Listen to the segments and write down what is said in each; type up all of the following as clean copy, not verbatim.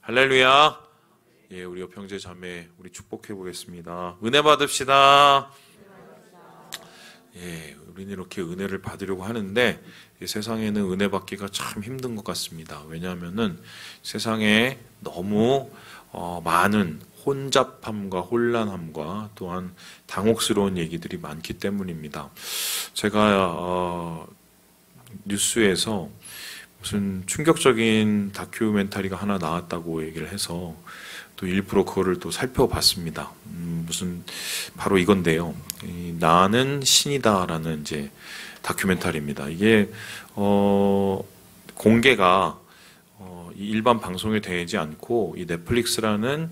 할렐루야. 예, 우리 옆 형제 자매 우리 축복해 보겠습니다. 은혜 받읍시다. 예, 우리는 이렇게 은혜를 받으려고 하는데 이 세상에는 은혜 받기가 참 힘든 것 같습니다. 왜냐하면은 세상에 너무 많은 혼잡함과 혼란함과 또한 당혹스러운 얘기들이 많기 때문입니다. 제가 뉴스에서 무슨 충격적인 다큐멘터리가 하나 나왔다고 얘기를 해서 또 일부러 그거를 또 살펴봤습니다. 무슨 바로 이건데요. 나는 신이다라는 이제 다큐멘터리입니다. 이게 공개가 일반 방송이 되지 않고 이 넷플릭스라는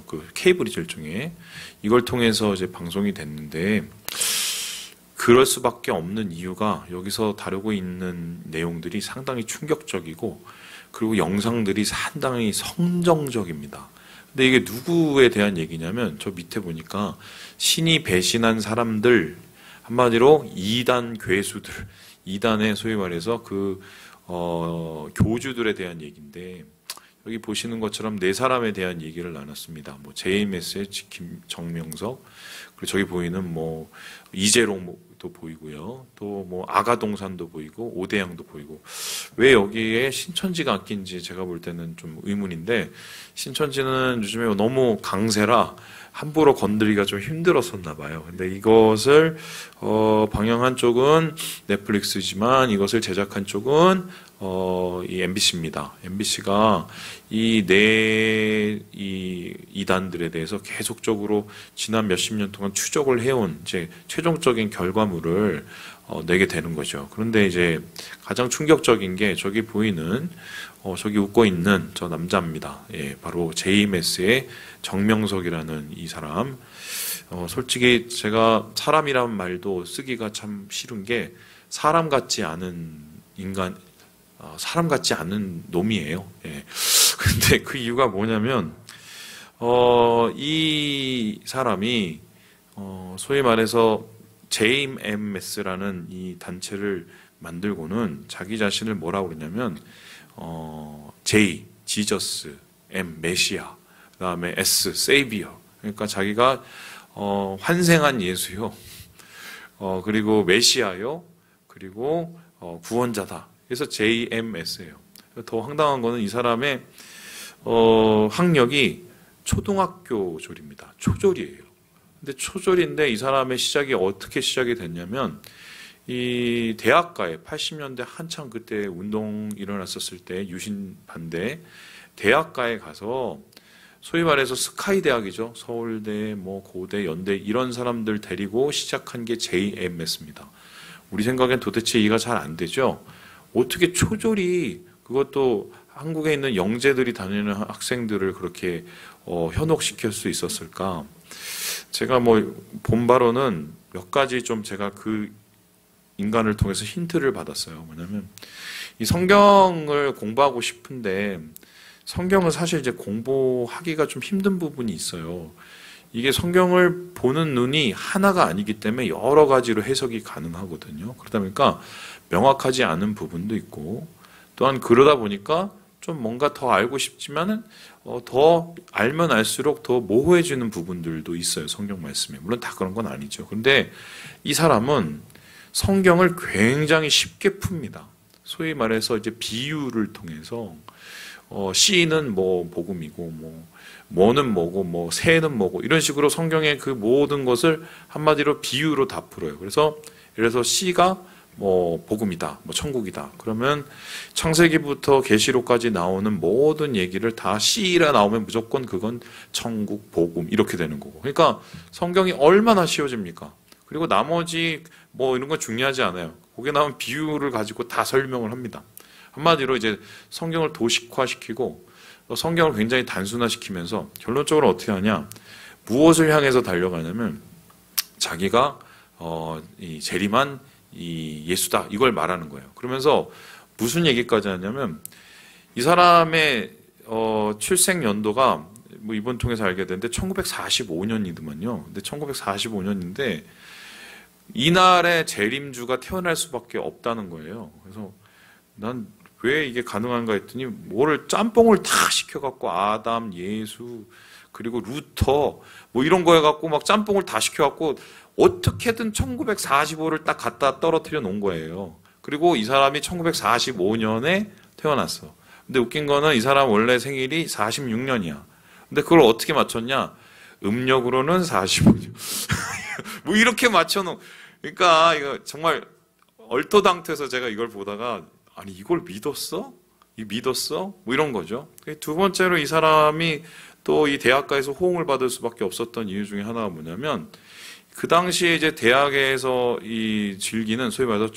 그 케이블이죠, 일종의 이걸 통해서 이제 방송이 됐는데. 그럴 수밖에 없는 이유가 여기서 다루고 있는 내용들이 상당히 충격적이고 그리고 영상들이 상당히 성정적입니다. 근데 이게 누구에 대한 얘기냐면 저 밑에 보니까 신이 배신한 사람들, 한마디로 이단 괴수들, 이단의 소위 말해서 교주들에 대한 얘기인데 여기 보시는 것처럼 네 사람에 대한 얘기를 나눴습니다. JMS의 정명석, 그리고 저기 보이는 이재롱도 보이고요. 또 아가동산도 보이고 오대양도 보이고. 왜 여기에 신천지가 안 낀지 제가 볼 때는 좀 의문인데, 신천지는 요즘에 너무 강세라 함부로 건드리기가 좀 힘들었었나 봐요. 근데 이것을 방영한 쪽은 넷플릭스지만 이것을 제작한 쪽은 이 MBC입니다. MBC가 이단들에 대해서 계속적으로 지난 몇십 년 동안 추적을 해온 이제 최종적인 결과물을 내게 되는 거죠. 그런데 이제 가장 충격적인 게 저기 보이는 저기 웃고 있는 저 남자입니다. 예, 바로 JMS의 정명석이라는 이 사람. 솔직히 제가 사람이란 말도 쓰기가 참 싫은 게 사람 같지 않은 인간, 사람 같지 않은 놈이에요. 예. 근데 그 이유가 뭐냐면, 이 사람이, 소위 말해서 JMS라는 이 단체를 만들고는 자기 자신을 뭐라고 그러냐면, J, 지저스, M, 메시아, 그 다음에 S, 세이비어. 그러니까 자기가, 환생한 예수요. 그리고 메시아요. 그리고, 구원자다. 그래서 JMS예요. 더 황당한 거는 이 사람의 학력이 초등학교 졸입니다. 초졸이에요. 근데 초졸인데 이 사람의 시작이 어떻게 시작이 됐냐면 이 대학가에 80년대 한창 그때 운동 일어났었을 때 유신 반대 대학가에 가서 소위 말해서 스카이 대학이죠. 서울대, 고대, 연대 이런 사람들 데리고 시작한 게 JMS입니다. 우리 생각엔 도대체 이해가 잘 안 되죠. 어떻게 초졸이 그것도 한국에 있는 영재들이 다니는 학생들을 그렇게 현혹시킬 수 있었을까? 제가 본 바로는 몇 가지 좀 제가 그 인간을 통해서 힌트를 받았어요. 뭐냐면 이 성경을 공부하고 싶은데 성경은 사실 이제 공부하기가 좀 힘든 부분이 있어요. 이게 성경을 보는 눈이 하나가 아니기 때문에 여러 가지로 해석이 가능하거든요. 그러다 보니까 명확하지 않은 부분도 있고 또한 그러다 보니까 좀 뭔가 더 알고 싶지만은 더 알면 알수록 더 모호해지는 부분들도 있어요. 성경 말씀에. 물론 다 그런 건 아니죠. 그런데 이 사람은 성경을 굉장히 쉽게 풉니다. 소위 말해서 이제 비유를 통해서 씨는 복음이고 뭐는 뭐고 새는 뭐고 이런 식으로 성경의 그 모든 것을 한마디로 비유로 다 풀어요. 그래서 예를 들어서 씨가 복음이다, 천국이다. 그러면 창세기부터 계시록까지 나오는 모든 얘기를 다 씨라 나오면 무조건 그건 천국, 복음 이렇게 되는 거고. 그러니까 성경이 얼마나 쉬워집니까? 그리고 나머지 이런 건 중요하지 않아요. 거기에 나온 비유를 가지고 다 설명을 합니다. 한마디로 이제 성경을 도식화시키고 성경을 굉장히 단순화시키면서 결론적으로 어떻게 하냐? 무엇을 향해서 달려가냐면 자기가 이 재림한 이 예수다 이걸 말하는 거예요. 그러면서 무슨 얘기까지 하냐면 이 사람의 출생 연도가 이번 통해서 알게 됐는데 1945년이더만요. 근데 1945년인데 이날에 재림주가 태어날 수밖에 없다는 거예요. 그래서 난 왜 이게 가능한가 했더니 뭐를 짬뽕을 다 시켜갖고 아담, 예수, 그리고 루터 뭐 이런 거 해갖고 막 짬뽕을 다 시켜갖고 어떻게든 1945를 딱 갖다 떨어뜨려 놓은 거예요. 그리고 이 사람이 1945년에 태어났어. 근데 웃긴 거는 이 사람 원래 생일이 46년이야. 근데 그걸 어떻게 맞췄냐? 음력으로는 45년. 뭐 이렇게 맞춰놓은. 그러니까 이거 정말 얼토당토해서 제가 이걸 보다가 아니 이걸 믿었어? 믿었어? 뭐 이런 거죠. 두 번째로 이 사람이 또 이 대학가에서 호응을 받을 수밖에 없었던 이유 중에 하나가 뭐냐면 그 당시에 이제 대학에서 이 즐기는 소위 말해서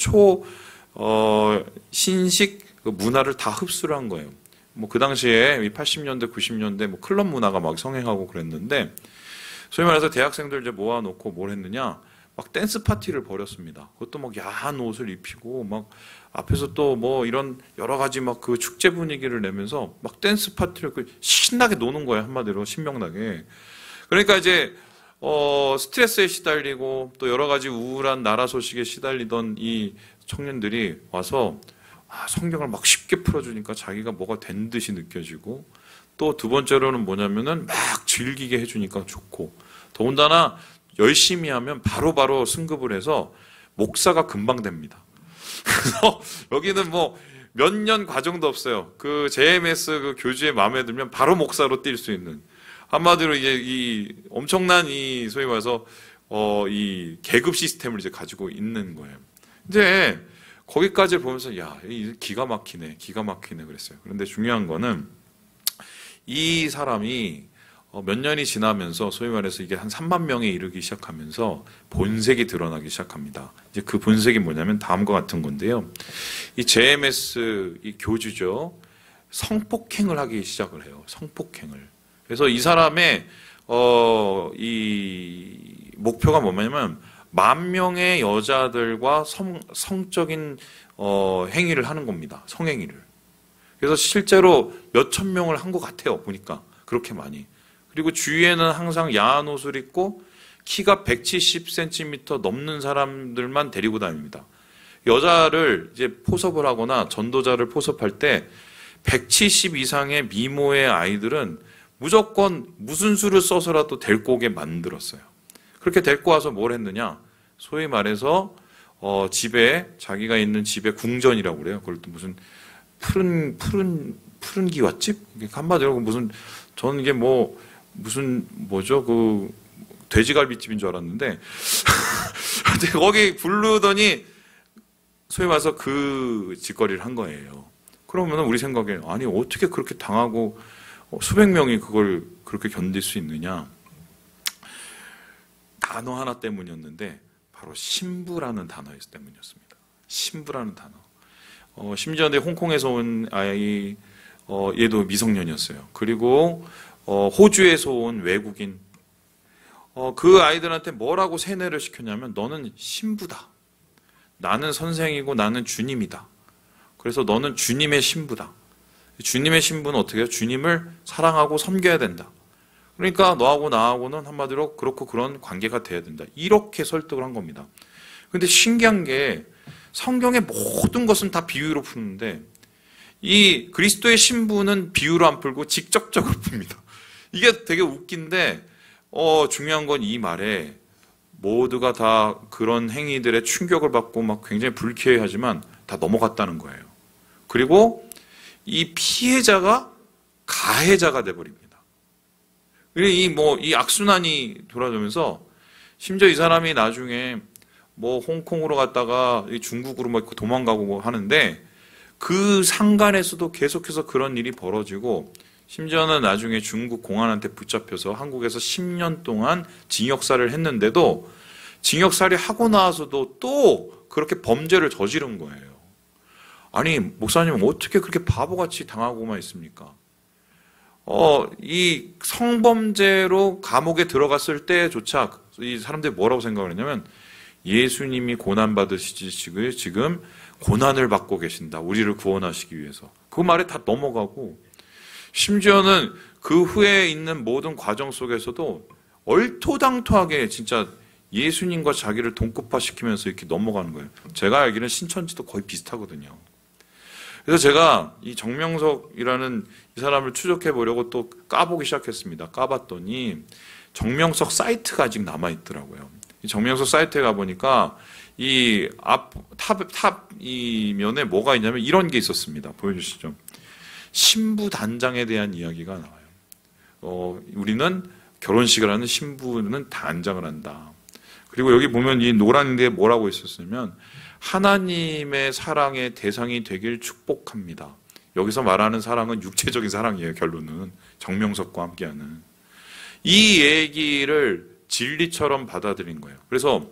신식 문화를 다 흡수를 한 거예요. 뭐 그 당시에 80년대, 90년대 뭐 클럽 문화가 막 성행하고 그랬는데 소위 말해서 대학생들 이제 모아놓고 뭘 했느냐? 막 댄스 파티를 벌였습니다. 그것도 막 야한 옷을 입히고 막 앞에서 또 뭐 이런 여러 가지 막 그 축제 분위기를 내면서 막 댄스 파티를 신나게 노는 거예요. 한마디로 신명나게. 그러니까 이제 스트레스에 시달리고 또 여러 가지 우울한 나라 소식에 시달리던 이 청년들이 와서 성경을 막 쉽게 풀어주니까 자기가 뭐가 된 듯이 느껴지고 또 두 번째로는 뭐냐면은 막 즐기게 해주니까 좋고 더군다나 열심히 하면 바로바로 승급을 해서 목사가 금방 됩니다. 그래서 여기는 뭐 몇 년 과정도 없어요. 그 JMS 그 교주의 마음에 들면 바로 목사로 뛸 수 있는 한마디로 이제 이 엄청난 이 소위 말해서 이 계급 시스템을 이제 가지고 있는 거예요. 이제 거기까지 보면서 야, 기가 막히네 그랬어요. 그런데 중요한 거는 이 사람이 몇 년이 지나면서 소위 말해서 이게 한 3만 명에 이르기 시작하면서 본색이 드러나기 시작합니다. 이제 그 본색이 뭐냐면 다음과 같은 건데요. 이 JMS 이 교주죠. 성폭행을 하기 시작을 해요. 성폭행을. 그래서 이 사람의 이 목표가 뭐냐면 10,000명의 여자들과 성적인 행위를 하는 겁니다. 성행위를. 그래서 실제로 몇천 명을 한 것 같아요. 보니까 그렇게 많이. 그리고 주위에는 항상 야한 옷을 입고 키가 170cm 넘는 사람들만 데리고 다닙니다. 여자를 이제 포섭을 하거나 전도자를 포섭할 때 170 이상의 미모의 아이들은 무조건 무슨 수를 써서라도 데리고 오게 만들었어요. 그렇게 데리고 와서 뭘 했느냐? 소위 말해서 집에 자기가 있는 집에 궁전이라고 그래요. 그걸 또 무슨 푸른 기와집? 한마디로 무슨 저는 이게 뭐죠? 그 돼지갈비집인 줄 알았는데 거기 부르더니 소위 말해서 그 짓거리를 한 거예요. 그러면 우리 생각에 아니 어떻게 그렇게 당하고 수백 명이 그걸 그렇게 견딜 수 있느냐? 단어 하나 때문이었는데 바로 신부라는 단어였기 때문이었습니다. 신부라는 단어. 심지어 홍콩에서 온 아이 얘도 미성년이었어요. 그리고 호주에서 온 외국인 그 아이들한테 뭐라고 세뇌를 시켰냐면 너는 신부다. 나는 선생이고 나는 주님이다. 그래서 너는 주님의 신부다. 주님의 신부는 어떻게 해요? 주님을 사랑하고 섬겨야 된다. 그러니까 너하고 나하고는 한마디로 그렇고 그런 관계가 돼야 된다. 이렇게 설득을 한 겁니다. 그런데 신기한 게 성경의 모든 것은 다 비유로 푸는데 이 그리스도의 신부는 비유로 안 풀고 직접적으로 풉니다. 이게 되게 웃긴데 중요한 건 이 말에 모두가 다 그런 행위들의 충격을 받고 막 굉장히 불쾌해하지만 다 넘어갔다는 거예요. 그리고 이 피해자가 가해자가 돼버립니다. 이 악순환이 돌아가면서 심지어 이 사람이 나중에 뭐 홍콩으로 갔다가 중국으로 막 도망가고 뭐 하는데 그 상간에서도 계속해서 그런 일이 벌어지고 심지어는 나중에 중국 공안한테 붙잡혀서 한국에서 10년 동안 징역살이를 했는데도 징역살이 하고 나와서도 또 그렇게 범죄를 저지른 거예요. 아니 목사님 어떻게 그렇게 바보같이 당하고만 있습니까? 이 성범죄로 감옥에 들어갔을 때조차 이 사람들이 뭐라고 생각을 했냐면 예수님이 고난받으시지 지금 고난을 받고 계신다. 우리를 구원하시기 위해서. 그 말에 다 넘어가고 심지어는 그 후에 있는 모든 과정 속에서도 얼토당토하게 진짜 예수님과 자기를 동급화시키면서 이렇게 넘어가는 거예요. 제가 알기로는 신천지도 거의 비슷하거든요. 그래서 제가 이 정명석이라는 이 사람을 추적해 보려고 또 까보기 시작했습니다. 까봤더니 정명석 사이트가 아직 남아 있더라고요. 이 정명석 사이트에 가 보니까 이 탑 이 면에 뭐가 있냐면 이런 게 있었습니다. 보여주시죠. 신부 단장에 대한 이야기가 나와요. 우리는 결혼식을 하는 신부는 단장을 한다. 그리고 여기 보면 이 노란 데에 뭐라고 있었으면 하나님의 사랑의 대상이 되길 축복합니다. 여기서 말하는 사랑은 육체적인 사랑이에요. 결론은 정명석과 함께하는 이 얘기를 진리처럼 받아들인 거예요. 그래서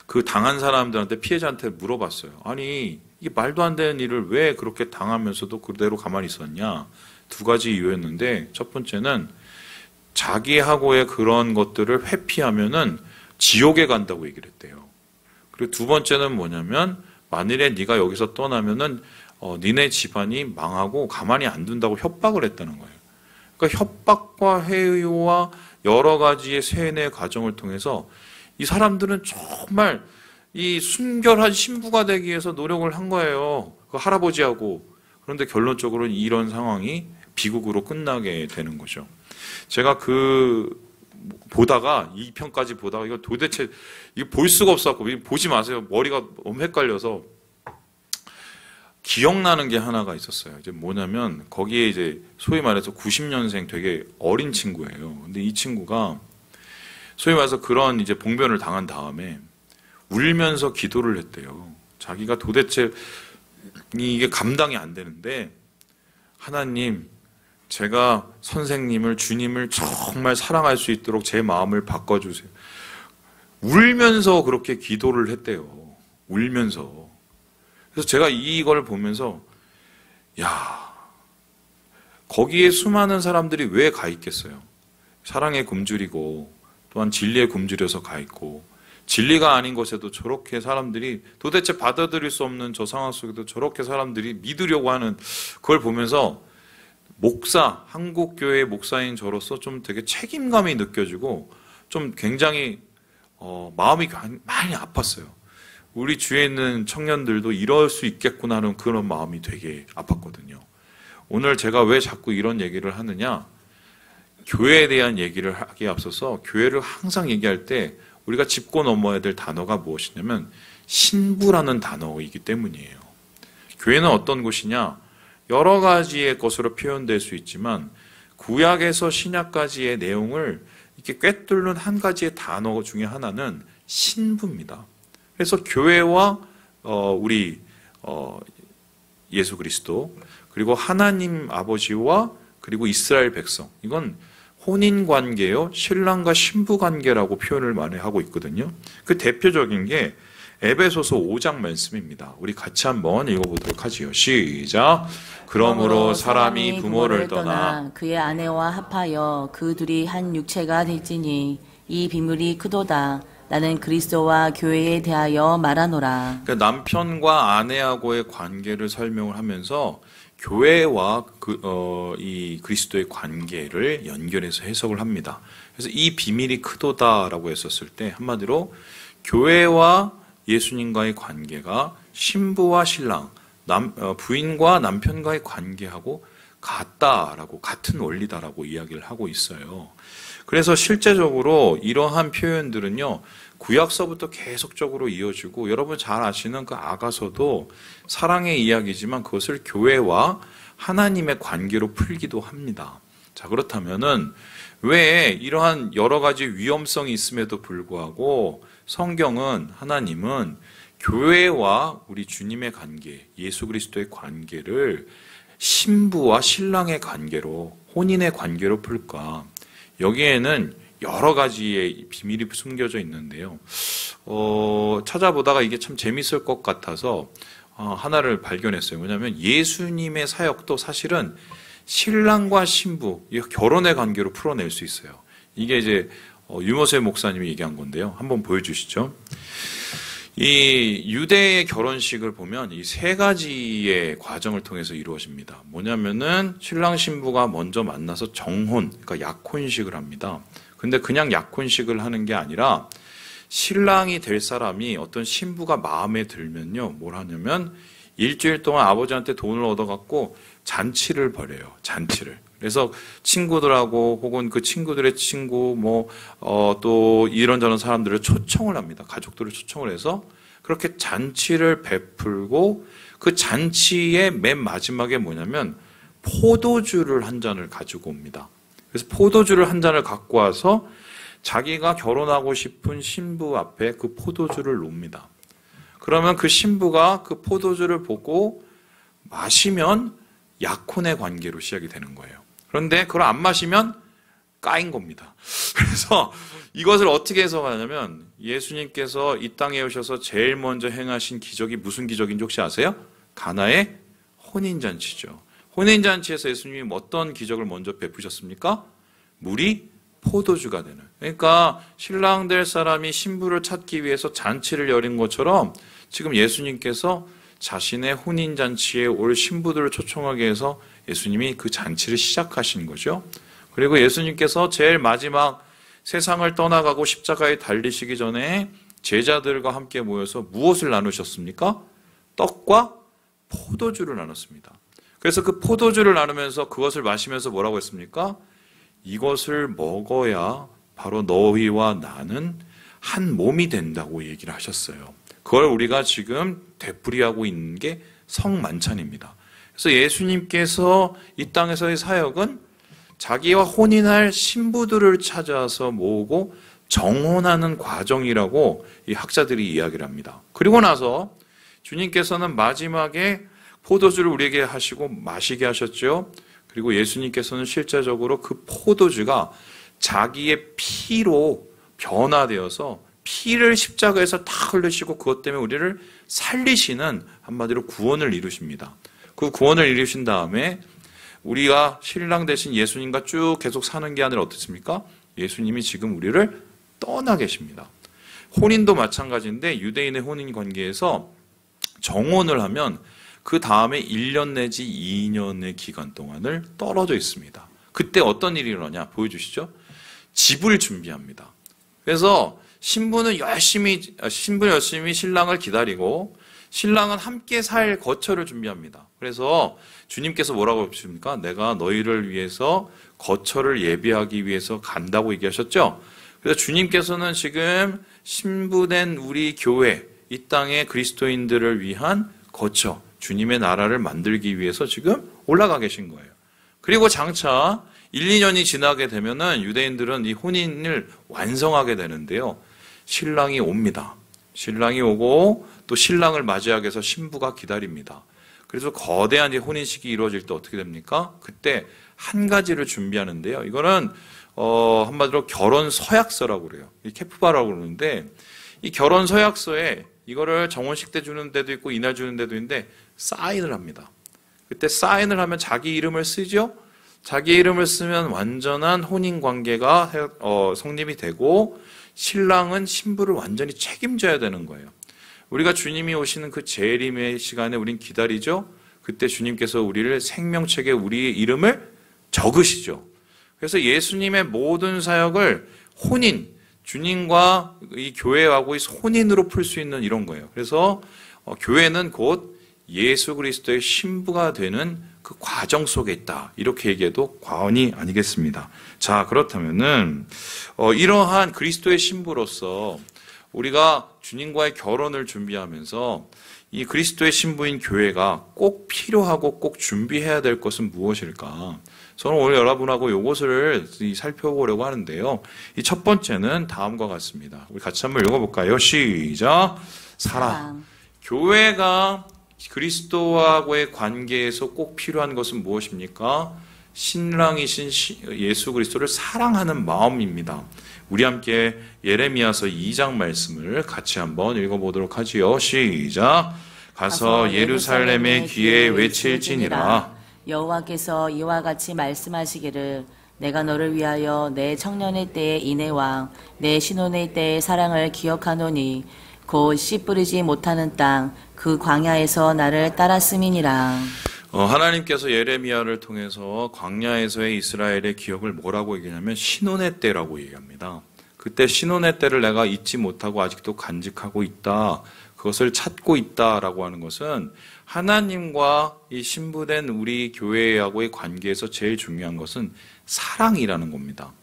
그 당한 사람들한테, 피해자한테 물어봤어요. 아니, 이게 말도 안 되는 일을 왜 그렇게 당하면서도 그대로 가만히 있었냐. 두 가지 이유였는데, 첫 번째는 자기하고의 그런 것들을 회피하면은 지옥에 간다고 얘기를 했대요. 그리고 두 번째는 뭐냐면, 만일에 네가 여기서 떠나면은 니네 집안이 망하고 가만히 안 둔다고 협박을 했다는 거예요. 그러니까 협박과 회유와 여러 가지의 세뇌 과정을 통해서 이 사람들은 정말 이 순결한 신부가 되기 위해서 노력을 한 거예요. 그 할아버지하고. 그런데 결론적으로는 이런 상황이 비극으로 끝나게 되는 거죠. 제가 보다가, 이 편까지 보다가 이거 도대체 이거 볼 수가 없었고, 보지 마세요. 머리가 너무 헷갈려서. 기억나는 게 하나가 있었어요. 이제 뭐냐면, 거기에 이제 소위 말해서 90년생 되게 어린 친구예요. 근데 이 친구가 소위 말해서 그런 이제 봉변을 당한 다음에 울면서 기도를 했대요. 자기가 도대체 이게 감당이 안 되는데, 하나님, 제가 선생님을, 주님을 정말 사랑할 수 있도록 제 마음을 바꿔주세요. 울면서 그렇게 기도를 했대요. 울면서. 그래서 제가 이걸 보면서, 야, 거기에 수많은 사람들이 왜 가 있겠어요? 사랑의 굶주리고, 또한 진리에 굶주려서 가 있고, 진리가 아닌 것에도 저렇게 사람들이 도대체 받아들일 수 없는 저 상황 속에도 저렇게 사람들이 믿으려고 하는 그걸 보면서 한국교회 목사인 저로서 좀 되게 책임감이 느껴지고 좀 굉장히 마음이 많이 아팠어요. 우리 주위에 있는 청년들도 이럴 수 있겠구나 하는 그런 마음이 되게 아팠거든요. 오늘 제가 왜 자꾸 이런 얘기를 하느냐? 교회에 대한 얘기를 하기에 앞서서 교회를 항상 얘기할 때 우리가 짚고 넘어야 될 단어가 무엇이냐면 신부라는 단어이기 때문이에요. 교회는 어떤 곳이냐? 여러 가지의 것으로 표현될 수 있지만 구약에서 신약까지의 내용을 이렇게 꿰뚫는 한 가지의 단어 중에 하나는 신부입니다. 그래서 교회와 우리 예수 그리스도, 그리고 하나님 아버지와 그리고 이스라엘 백성, 이건 혼인 관계요, 신랑과 신부 관계라고 표현을 많이 하고 있거든요. 그 대표적인 게 에베소서 5장 말씀입니다. 우리 같이 한번 읽어보도록 하지요. 시작. 그러므로 사람이 부모를 떠나 그의 아내와 합하여 그 둘이 한 육체가 될지니 이 비밀이 크도다. 나는 그리스도와 교회에 대하여 말하노라. 그러니까 남편과 아내하고의 관계를 설명을 하면서 교회와 이 그리스도의 관계를 연결해서 해석을 합니다. 그래서 이 비밀이 크도다라고 했었을 때 한마디로 교회와 예수님과의 관계가 신부와 신랑, 부인과 남편과의 관계하고 같은 원리다라고 이야기를 하고 있어요. 그래서 실제적으로 이러한 표현들은요, 구약서부터 계속적으로 이어지고, 여러분 잘 아시는 그 아가서도 사랑의 이야기지만 그것을 교회와 하나님의 관계로 풀기도 합니다. 자, 그렇다면은 왜 이러한 여러 가지 위험성이 있음에도 불구하고 성경은, 하나님은 교회와 우리 주님의 관계, 예수 그리스도의 관계를 신부와 신랑의 관계로, 혼인의 관계로 풀까? 여기에는 여러 가지의 비밀이 숨겨져 있는데요. 찾아보다가 이게 참 재밌을 것 같아서 하나를 발견했어요. 뭐냐면 예수님의 사역도 사실은 신랑과 신부, 결혼의 관계로 풀어낼 수 있어요. 이게 이제 유머세 목사님이 얘기한 건데요. 한번 보여주시죠. 이 유대의 결혼식을 보면 이 세 가지의 과정을 통해서 이루어집니다. 뭐냐면은 신랑 신부가 먼저 만나서 정혼, 그러니까 약혼식을 합니다. 근데 그냥 약혼식을 하는 게 아니라 신랑이 될 사람이 어떤 신부가 마음에 들면요, 뭘 하냐면 일주일 동안 아버지한테 돈을 얻어갖고 잔치를 벌여요. 잔치를. 그래서 친구들하고 혹은 그 친구들의 친구 또 이런저런 사람들을 초청을 합니다. 가족들을 초청을 해서 그렇게 잔치를 베풀고 그 잔치의 맨 마지막에 뭐냐면 포도주를 한 잔을 가지고 옵니다. 그래서 포도주를 한 잔을 갖고 와서 자기가 결혼하고 싶은 신부 앞에 그 포도주를 놓습니다. 그러면 그 신부가 그 포도주를 보고 마시면 약혼의 관계로 시작이 되는 거예요. 그런데 그걸 안 마시면 까인 겁니다. 그래서 이것을 어떻게 해석하냐면 예수님께서 이 땅에 오셔서 제일 먼저 행하신 기적이 무슨 기적인지 혹시 아세요? 가나의 혼인잔치죠. 혼인잔치에서 예수님이 어떤 기적을 먼저 베푸셨습니까? 물이 포도주가 되는. 그러니까 신랑 될 사람이 신부를 찾기 위해서 잔치를 열린 것처럼 지금 예수님께서 자신의 혼인잔치에 올 신부들을 초청하기 위해서 예수님이 그 잔치를 시작하신 거죠. 그리고 예수님께서 제일 마지막 세상을 떠나가고 십자가에 달리시기 전에 제자들과 함께 모여서 무엇을 나누셨습니까? 떡과 포도주를 나눴습니다. 그래서 그 포도주를 나누면서 그것을 마시면서 뭐라고 했습니까? 이것을 먹어야 바로 너희와 나는 한 몸이 된다고 얘기를 하셨어요. 그걸 우리가 지금 되풀이하고 있는 게 성만찬입니다. 그래서 예수님께서 이 땅에서의 사역은 자기와 혼인할 신부들을 찾아서 모으고 정혼하는 과정이라고 이 학자들이 이야기를 합니다. 그리고 나서 주님께서는 마지막에 포도주를 우리에게 하시고 마시게 하셨죠. 그리고 예수님께서는 실제적으로 그 포도주가 자기의 피로 변화되어서 피를 십자가에서 다 흘리시고 그것 때문에 우리를 살리시는 한마디로 구원을 이루십니다. 그 구원을 이루신 다음에 우리가 신랑 대신 예수님과 쭉 계속 사는 게 아니라 어떻습니까? 예수님이 지금 우리를 떠나 계십니다. 혼인도 마찬가지인데 유대인의 혼인 관계에서 정혼을 하면 그 다음에 1년 내지 2년의 기간 동안을 떨어져 있습니다. 그때 어떤 일이 일어나냐 보여주시죠. 집을 준비합니다. 그래서 신부는 열심히 신랑을 기다리고 신랑은 함께 살 거처를 준비합니다. 그래서 주님께서 뭐라고 하십니까? 내가 너희를 위해서 거처를 예비하기 위해서 간다고 얘기하셨죠? 그래서 주님께서는 지금 신부된 우리 교회, 이 땅의 그리스도인들을 위한 거처, 주님의 나라를 만들기 위해서 지금 올라가 계신 거예요. 그리고 장차 1, 2년이 지나게 되면은 유대인들은 이 혼인을 완성하게 되는데요. 신랑이 옵니다. 신랑이 오고 또 신랑을 맞이하기 위해서 신부가 기다립니다. 그래서 거대한 혼인식이 이루어질 때 어떻게 됩니까? 그때 한 가지를 준비하는데요. 이거는 한마디로 결혼 서약서라고 그래요. 이 케프바라고 그러는데 이 결혼 서약서에 이거를 정혼식 때 주는 데도 있고 이날 주는 데도 있는데 사인을 합니다. 그때 사인을 하면 자기 이름을 쓰죠. 자기 이름을 쓰면 완전한 혼인 관계가 성립이 되고 신랑은 신부를 완전히 책임져야 되는 거예요. 우리가 주님이 오시는 그 재림의 시간에 우린 기다리죠. 그때 주님께서 우리를 생명책에 우리의 이름을 적으시죠. 그래서 예수님의 모든 사역을 혼인, 주님과 이 교회하고 혼인으로 풀 수 있는 이런 거예요. 그래서 교회는 곧 예수 그리스도의 신부가 되는 그 과정 속에 있다. 이렇게 얘기해도 과언이 아니겠습니다. 자, 그렇다면은 이러한 그리스도의 신부로서 우리가 주님과의 결혼을 준비하면서 이 그리스도의 신부인 교회가 꼭 필요하고 꼭 준비해야 될 것은 무엇일까? 저는 오늘 여러분하고 이것을 살펴보려고 하는데요. 이 첫 번째는 다음과 같습니다. 우리 같이 한번 읽어볼까요? 시작. 사랑. 교회가 그리스도와의 관계에서 꼭 필요한 것은 무엇입니까? 신랑이신 예수 그리스도를 사랑하는 마음입니다. 우리 함께 예레미야서 2장 말씀을 같이 한번 읽어보도록 하지요. 시작. 가서 예루살렘의 귀에 외칠지니라. 여호와께서 이와 같이 말씀하시기를 내가 너를 위하여 내 청년의 때의 인애와 내 신혼의 때의 사랑을 기억하노니 곧 씨 뿌리지 못하는 땅 그 광야에서 나를 따랐음이니라. 하나님께서 예레미야를 통해서 광야에서의 이스라엘의 기억을 뭐라고 얘기하냐면 신혼의 때라고 얘기합니다. 그때 신혼의 때를 내가 잊지 못하고 아직도 간직하고 있다. 그것을 찾고 있다라고 하는 것은 하나님과 이 신부된 우리 교회하고의 관계에서 제일 중요한 것은 사랑이라는 겁니다.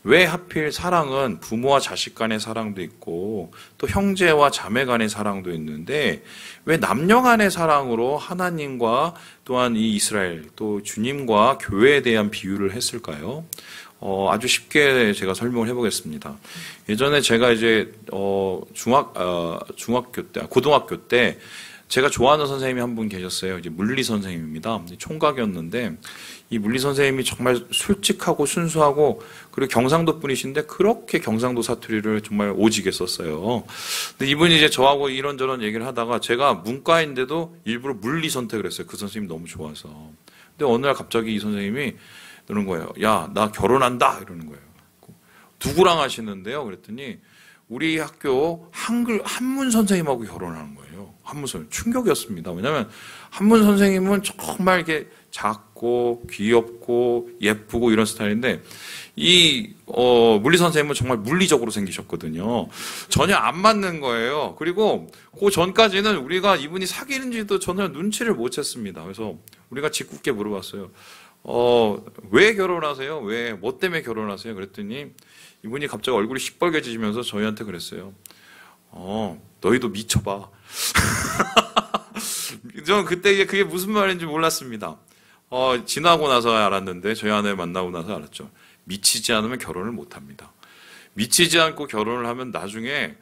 왜 하필 사랑은 부모와 자식 간의 사랑도 있고 또 형제와 자매 간의 사랑도 있는데 왜 남녀 간의 사랑으로 하나님과 또한 이 이스라엘 또 주님과 교회에 대한 비유를 했을까요? 아주 쉽게 제가 설명을 해보겠습니다. 예전에 제가 이제 고등학교 때 제가 좋아하는 선생님이 한 분 계셨어요. 이제 물리 선생님입니다. 총각이었는데 이 물리 선생님이 정말 솔직하고 순수하고 그리고 경상도 분이신데 그렇게 경상도 사투리를 정말 오지게 썼어요. 근데 이분이 이제 저하고 이런저런 얘기를 하다가 제가 문과인데도 일부러 물리 선택을 했어요. 그 선생님이 너무 좋아서. 근데 어느 날 갑자기 이 선생님이 그러는 거예요. 야, 나 결혼한다 이러는 거예요. 누구랑 하시는데요? 그랬더니 우리 학교 한문 선생님하고 결혼하는 거예요. 한문 선생님. 충격이었습니다. 왜냐하면 한문 선생님은 정말 이렇게 작고 귀엽고 예쁘고 이런 스타일인데 이 물리 선생님은 정말 물리적으로 생기셨거든요. 전혀 안 맞는 거예요. 그리고 그 전까지는 우리가 이분이 사귀는지도 전혀 눈치를 못 챘습니다. 그래서 우리가 짓궂게 물어봤어요. 왜 결혼하세요? 뭐 때문에 결혼하세요? 그랬더니 이분이 갑자기 얼굴이 시뻘개지면서 저희한테 그랬어요. 너희도 미쳐봐. 저는 그때 그게 무슨 말인지 몰랐습니다. 지나고 나서 알았는데 저희 아내 만나고 나서 알았죠. 미치지 않으면 결혼을 못 합니다. 미치지 않고 결혼을 하면 나중에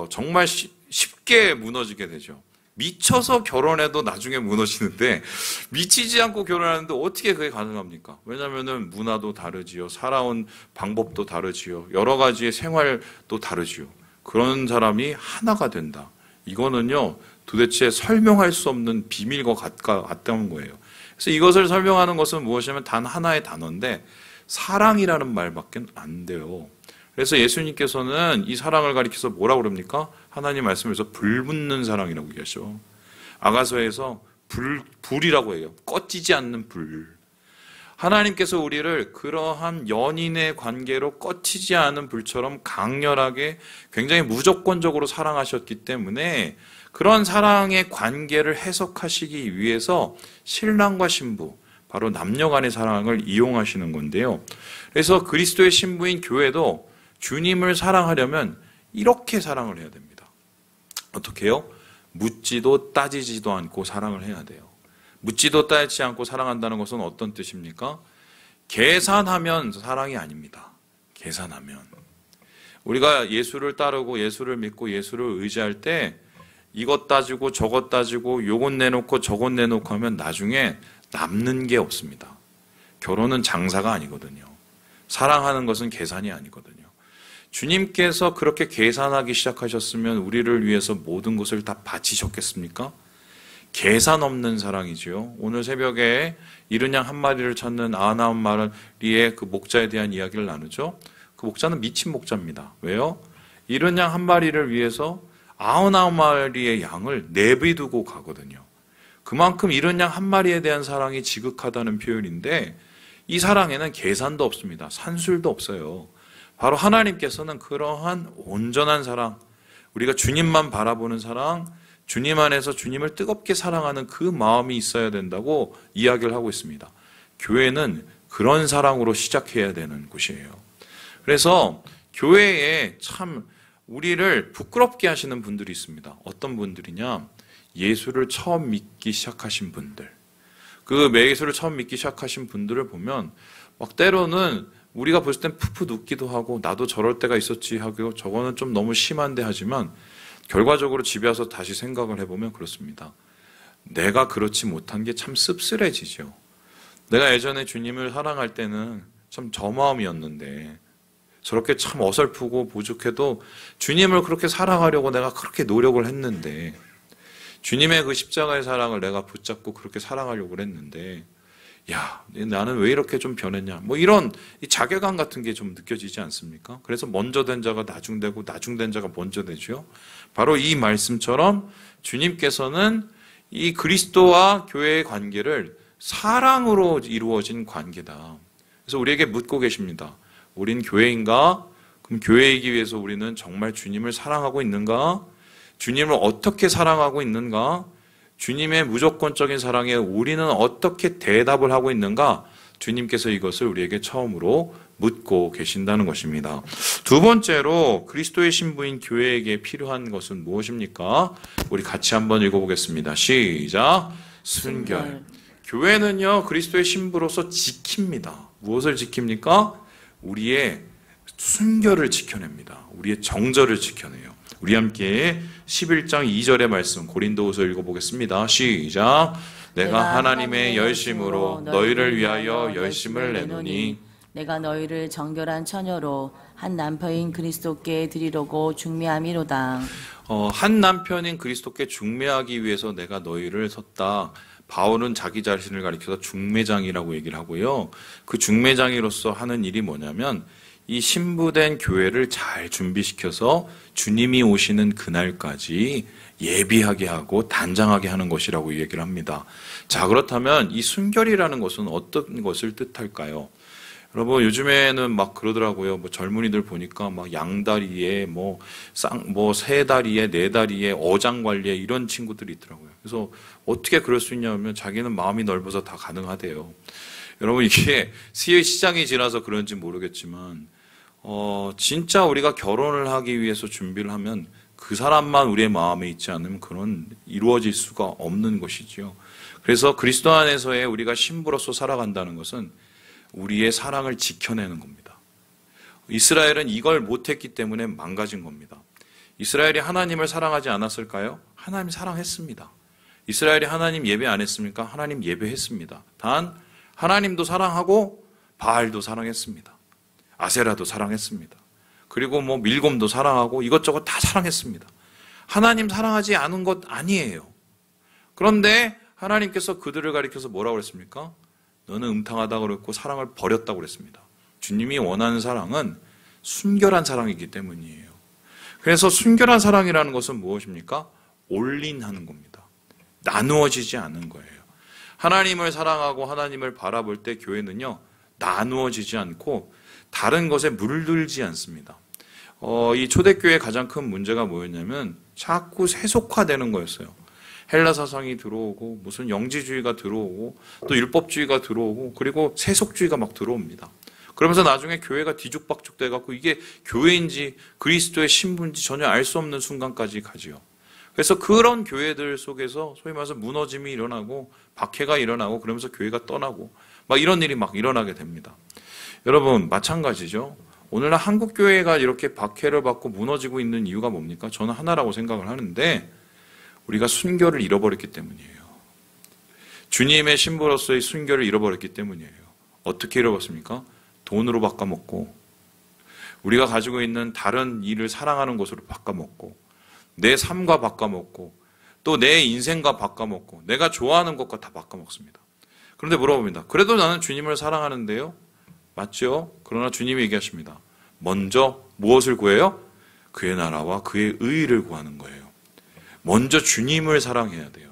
정말 쉽게 무너지게 되죠. 미쳐서 결혼해도 나중에 무너지는데 미치지 않고 결혼하는데 어떻게 그게 가능합니까? 왜냐하면 문화도 다르지요. 살아온 방법도 다르지요. 여러 가지의 생활도 다르지요. 그런 사람이 하나가 된다. 이거는요 도대체 설명할 수 없는 비밀과 같다는 거예요. 그래서 이것을 설명하는 것은 무엇이냐면 단 하나의 단어인데 사랑이라는 말밖에 안 돼요. 그래서 예수님께서는 이 사랑을 가리켜서 뭐라고 그럽니까? 하나님 말씀에서 불붙는 사랑이라고 얘기하죠. 아가서에서 불이라고 해요. 꺼지지 않는 불. 하나님께서 우리를 그러한 연인의 관계로 꺼지지 않은 불처럼 강렬하게 굉장히 무조건적으로 사랑하셨기 때문에 그런 사랑의 관계를 해석하시기 위해서 신랑과 신부, 바로 남녀 간의 사랑을 이용하시는 건데요. 그래서 그리스도의 신부인 교회도 주님을 사랑하려면 이렇게 사랑을 해야 됩니다. 어떻게 해요? 묻지도 따지지도 않고 사랑을 해야 돼요. 묻지도 따지지 않고 사랑한다는 것은 어떤 뜻입니까? 계산하면 사랑이 아닙니다. 계산하면. 우리가 예수를 따르고 예수를 믿고 예수를 의지할 때 이것 따지고 저것 따지고 요것 내놓고 저것 내놓고 하면 나중에 남는 게 없습니다. 결혼은 장사가 아니거든요. 사랑하는 것은 계산이 아니거든요. 주님께서 그렇게 계산하기 시작하셨으면 우리를 위해서 모든 것을 다 바치셨겠습니까? 계산 없는 사랑이지요. 오늘 새벽에 이른 양 한 마리를 찾는 99마리의 그 목자에 대한 이야기를 나누죠. 그 목자는 미친 목자입니다. 왜요? 이른 양 한 마리를 위해서 99마리의 양을 내비두고 가거든요. 그만큼 이른 양 한 마리에 대한 사랑이 지극하다는 표현인데 이 사랑에는 계산도 없습니다. 산술도 없어요. 바로 하나님께서는 그러한 온전한 사랑, 우리가 주님만 바라보는 사랑, 주님 안에서 주님을 뜨겁게 사랑하는 그 마음이 있어야 된다고 이야기를 하고 있습니다. 교회는 그런 사랑으로 시작해야 되는 곳이에요. 그래서 교회에 참 우리를 부끄럽게 하시는 분들이 있습니다. 어떤 분들이냐? 예수를 처음 믿기 시작하신 분들. 그 예수를 처음 믿기 시작하신 분들을 보면 막 때로는 우리가 볼 땐 푸푸 눕기도 하고 나도 저럴 때가 있었지 하고 저거는 좀 너무 심한데 하지만 결과적으로 집에 와서 다시 생각을 해보면 그렇습니다. 내가 그렇지 못한 게 참 씁쓸해지죠. 내가 예전에 주님을 사랑할 때는 참 저 마음이었는데 저렇게 참 어설프고 부족해도 주님을 그렇게 사랑하려고 내가 그렇게 노력을 했는데 주님의 그 십자가의 사랑을 내가 붙잡고 그렇게 사랑하려고 했는데 야, 나는 왜 이렇게 좀 변했냐. 뭐 이런 자괴감 같은 게 좀 느껴지지 않습니까? 그래서 먼저 된 자가 나중되고 나중된 자가 먼저 되죠. 바로 이 말씀처럼 주님께서는 이 그리스도와 교회의 관계를 사랑으로 이루어진 관계다. 그래서 우리에게 묻고 계십니다. 우린 교회인가? 그럼 교회이기 위해서 우리는 정말 주님을 사랑하고 있는가? 주님을 어떻게 사랑하고 있는가? 주님의 무조건적인 사랑에 우리는 어떻게 대답을 하고 있는가? 주님께서 이것을 우리에게 처음으로 묻고 계신다는 것입니다. 두 번째로 그리스도의 신부인 교회에게 필요한 것은 무엇입니까? 우리 같이 한번 읽어보겠습니다. 시작. 순결. 교회는요, 그리스도의 신부로서 지킵니다. 무엇을 지킵니까? 우리의 순결을 지켜냅니다. 우리의 정절을 지켜내요. 우리 함께 11장 2절의 말씀 고린도후서 읽어보겠습니다. 시작. 내가 하나님의 열심으로 너희를 위하여 열심을 내노니 내가 너희를 정결한 처녀로 한 남편인 그리스도께 드리려고 중매함이로다. 한 남편인 그리스도께 중매하기 위해서 내가 너희를 섰다. 바울은 자기 자신을 가리켜서 중매장이라고 얘기를 하고요. 그 중매장이로서 하는 일이 뭐냐면 이 신부된 교회를 잘 준비시켜서 주님이 오시는 그날까지 예비하게 하고 단장하게 하는 것이라고 얘기를 합니다. 자, 그렇다면 이 순결이라는 것은 어떤 것을 뜻할까요? 여러분, 요즘에는 막 그러더라고요. 뭐 젊은이들 보니까 막 양다리에 세 다리에 네 다리에 어장관리에 이런 친구들이 있더라고요. 그래서 어떻게 그럴 수 있냐면 자기는 마음이 넓어서 다 가능하대요. 여러분, 이게 시장이 지나서 그런지 모르겠지만 진짜 우리가 결혼을 하기 위해서 준비를 하면 그 사람만 우리의 마음에 있지 않으면 그건 이루어질 수가 없는 것이지요. 그래서 그리스도 안에서의 우리가 신부로서 살아간다는 것은 우리의 사랑을 지켜내는 겁니다. 이스라엘은 이걸 못했기 때문에 망가진 겁니다. 이스라엘이 하나님을 사랑하지 않았을까요? 하나님 사랑했습니다. 이스라엘이 하나님 예배 안 했습니까? 하나님 예배했습니다. 단 하나님도 사랑하고 바알도 사랑했습니다. 아세라도 사랑했습니다. 그리고 뭐 밀곰도 사랑하고 이것저것 다 사랑했습니다. 하나님 사랑하지 않은 것 아니에요. 그런데 하나님께서 그들을 가리켜서 뭐라고 그랬습니까? 너는 음탕하다고 그랬고 사랑을 버렸다고 그랬습니다. 주님이 원하는 사랑은 순결한 사랑이기 때문이에요. 그래서 순결한 사랑이라는 것은 무엇입니까? 올인하는 겁니다. 나누어지지 않은 거예요. 하나님을 사랑하고 하나님을 바라볼 때 교회는요, 나누어지지 않고 다른 것에 물들지 않습니다. 이 초대교회의 가장 큰 문제가 뭐였냐면 자꾸 세속화되는 거였어요. 헬라 사상이 들어오고 무슨 영지주의가 들어오고 또 율법주의가 들어오고 그리고 세속주의가 막 들어옵니다. 그러면서 나중에 교회가 뒤죽박죽 돼갖고 이게 교회인지 그리스도의 신부인지 전혀 알 수 없는 순간까지 가지요. 그래서 그런 교회들 속에서 소위 말해서 무너짐이 일어나고 박해가 일어나고 그러면서 교회가 떠나고 막 이런 일이 막 일어나게 됩니다. 여러분, 마찬가지죠. 오늘날 한국 교회가 이렇게 박해를 받고 무너지고 있는 이유가 뭡니까? 저는 하나라고 생각을 하는데 우리가 순결을 잃어버렸기 때문이에요. 주님의 신부로서의 순결을 잃어버렸기 때문이에요. 어떻게 잃어버렸습니까? 돈으로 바꿔먹고 우리가 가지고 있는 다른 일을 사랑하는 것으로 바꿔먹고 내 삶과 바꿔먹고 또 내 인생과 바꿔먹고 내가 좋아하는 것과 다 바꿔먹습니다. 그런데 물어봅니다. 그래도 나는 주님을 사랑하는데요? 맞죠? 그러나 주님이 얘기하십니다. 먼저 무엇을 구해요? 그의 나라와 그의 의의를 구하는 거예요. 먼저 주님을 사랑해야 돼요.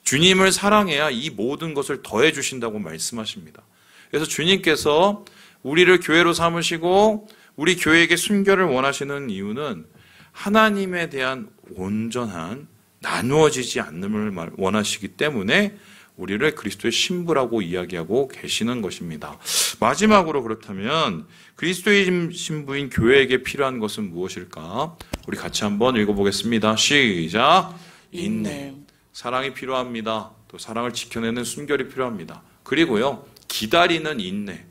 주님을 사랑해야 이 모든 것을 더해 주신다고 말씀하십니다. 그래서 주님께서 우리를 교회로 삼으시고 우리 교회에게 순결을 원하시는 이유는 하나님에 대한 온전한 나누어지지 않음을 원하시기 때문에 우리를 그리스도의 신부라고 이야기하고 계시는 것입니다. 마지막으로 그렇다면 그리스도의 신부인 교회에게 필요한 것은 무엇일까? 우리 같이 한번 읽어보겠습니다. 시작. 인내. 사랑이 필요합니다. 또 사랑을 지켜내는 순결이 필요합니다. 그리고요, 기다리는 인내.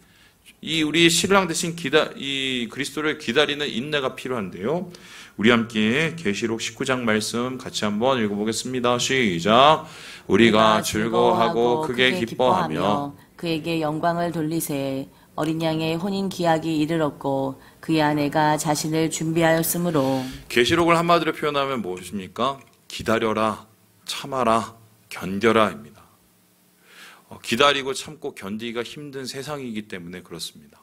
이 우리 신랑 대신 이 그리스도를 기다리는 인내가 필요한데요. 우리 함께 계시록 19장 말씀 같이 한번 읽어보겠습니다. 시작. 우리가 즐거워하고 크게 기뻐하며 그에게 영광을 돌리세. 어린 양의 혼인 기약이 이르렀고 그의 아내가 자신을 준비하였으므로. 계시록을 한마디로 표현하면 무엇입니까? 기다려라, 참아라, 견뎌라입니다. 기다리고 참고 견디기가 힘든 세상이기 때문에 그렇습니다.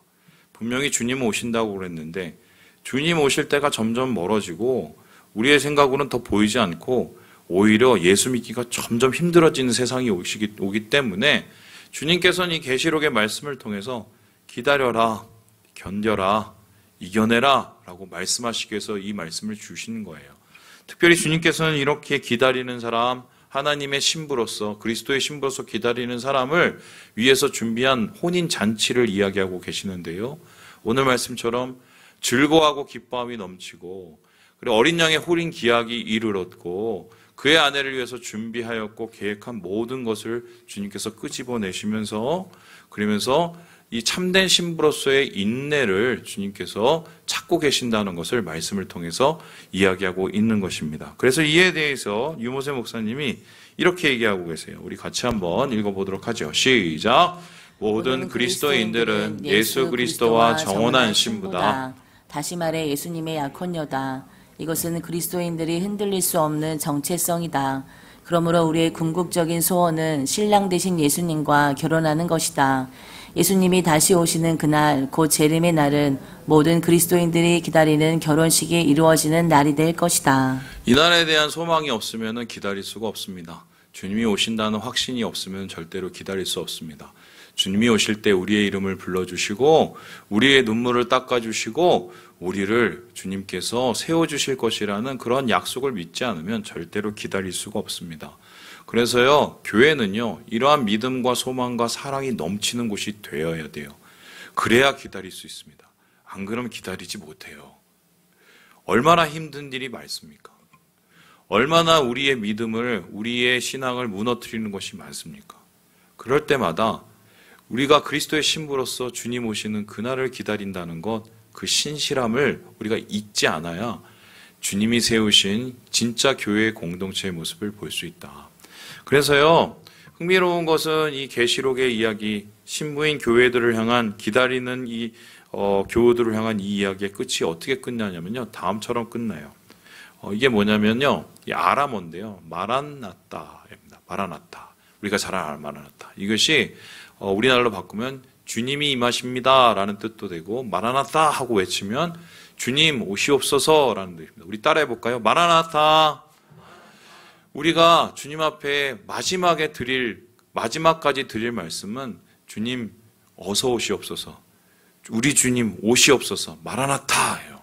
분명히 주님 오신다고 그랬는데 주님 오실 때가 점점 멀어지고 우리의 생각으로는 더 보이지 않고 오히려 예수 믿기가 점점 힘들어지는 세상이 오기 때문에 주님께서는 이 계시록의 말씀을 통해서 기다려라, 견뎌라, 이겨내라 라고 말씀하시기 위해서 이 말씀을 주시는 거예요. 특별히 주님께서는 이렇게 기다리는 사람, 하나님의 신부로서, 그리스도의 신부로서 기다리는 사람을 위해서 준비한 혼인 잔치를 이야기하고 계시는데요. 오늘 말씀처럼 즐거워하고 기뻐함이 넘치고, 그리고 어린 양의 혼인 기약이 이르렀고, 그의 아내를 위해서 준비하였고 계획한 모든 것을 주님께서 끄집어내시면서, 그러면서 이 참된 신부로서의 인내를 주님께서 찾고 계신다는 것을 말씀을 통해서 이야기하고 있는 것입니다. 그래서 이에 대해서 유모세 목사님이 이렇게 얘기하고 계세요. 우리 같이 한번 읽어보도록 하죠. 시작. 모든 그리스도인들은 예수 그리스도와 정혼한 신부다. 다시 말해 예수님의 약혼녀다. 이것은 그리스도인들이 흔들릴 수 없는 정체성이다. 그러므로 우리의 궁극적인 소원은 신랑 되신 예수님과 결혼하는 것이다. 예수님이 다시 오시는 그날, 곧 재림의 날은 모든 그리스도인들이 기다리는 결혼식이 이루어지는 날이 될 것이다. 이 날에 대한 소망이 없으면 기다릴 수가 없습니다. 주님이 오신다는 확신이 없으면 절대로 기다릴 수 없습니다. 주님이 오실 때 우리의 이름을 불러주시고 우리의 눈물을 닦아주시고 우리를 주님께서 세워주실 것이라는 그런 약속을 믿지 않으면 절대로 기다릴 수가 없습니다. 그래서요, 교회는요, 이러한 믿음과 소망과 사랑이 넘치는 곳이 되어야 돼요. 그래야 기다릴 수 있습니다. 안 그러면 기다리지 못해요. 얼마나 힘든 일이 많습니까? 얼마나 우리의 믿음을, 우리의 신앙을 무너뜨리는 것이 많습니까? 그럴 때마다 우리가 그리스도의 신부로서 주님 오시는 그날을 기다린다는 것, 그 신실함을 우리가 잊지 않아야 주님이 세우신 진짜 교회의 공동체의 모습을 볼 수 있다. 그래서요, 흥미로운 것은 이 계시록의 이야기, 신부인 교회들을 향한 기다리는 이 교우들을 향한 이 이야기의 끝이 어떻게 끝나냐면요, 다음처럼 끝나요. 이게 뭐냐면요, 이 아람어인데요, 마란나타입니다. 마라나타. 우리가 잘 아는 마라나타. 이것이 우리나라로 바꾸면 주님이 임하십니다 라는 뜻도 되고, 마라나타 하고 외치면 주님 오시옵소서 라는 뜻입니다. 우리 따라해 볼까요? 마라나타. 우리가 주님 앞에 마지막까지 드릴 말씀은 주님 어서 오시옵소서, 우리 주님 오시옵소서, 마라나타예요.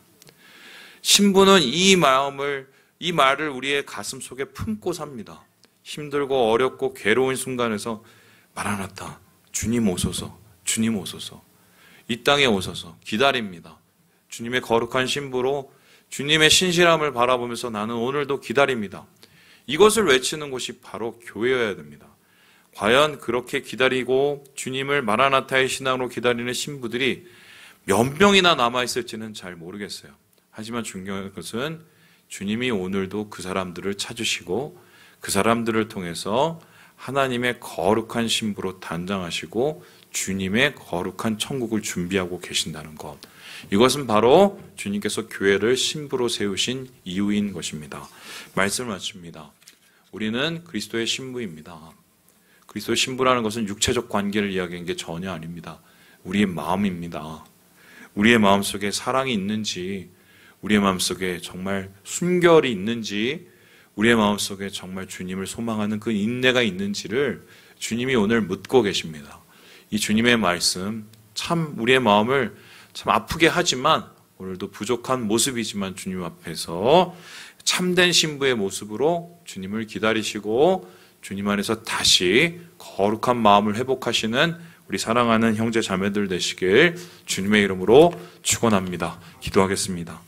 신부는 이 말을 우리의 가슴 속에 품고 삽니다. 힘들고 어렵고 괴로운 순간에서 마라나타, 주님 오소서, 주님 오소서, 이 땅에 오소서 기다립니다. 주님의 거룩한 신부로 주님의 신실함을 바라보면서 나는 오늘도 기다립니다. 이것을 외치는 곳이 바로 교회여야 됩니다. 과연 그렇게 기다리고 주님을 마라나타의 신앙으로 기다리는 신부들이 몇 명이나 남아있을지는 잘 모르겠어요. 하지만 중요한 것은 주님이 오늘도 그 사람들을 찾으시고 그 사람들을 통해서 하나님의 거룩한 신부로 단장하시고 주님의 거룩한 천국을 준비하고 계신다는 것. 이것은 바로 주님께서 교회를 신부로 세우신 이유인 것입니다. 말씀을 마칩니다. 우리는 그리스도의 신부입니다. 그리스도의 신부라는 것은 육체적 관계를 이야기하는 게 전혀 아닙니다. 우리의 마음입니다. 우리의 마음속에 사랑이 있는지, 우리의 마음속에 정말 순결이 있는지, 우리의 마음속에 정말 주님을 소망하는 그 인내가 있는지를 주님이 오늘 묻고 계십니다. 이 주님의 말씀, 참 우리의 마음을 참 아프게 하지만 오늘도 부족한 모습이지만 주님 앞에서 참된 신부의 모습으로 주님을 기다리시고 주님 안에서 다시 거룩한 마음을 회복하시는 우리 사랑하는 형제 자매들 되시길 주님의 이름으로 축원합니다. 기도하겠습니다.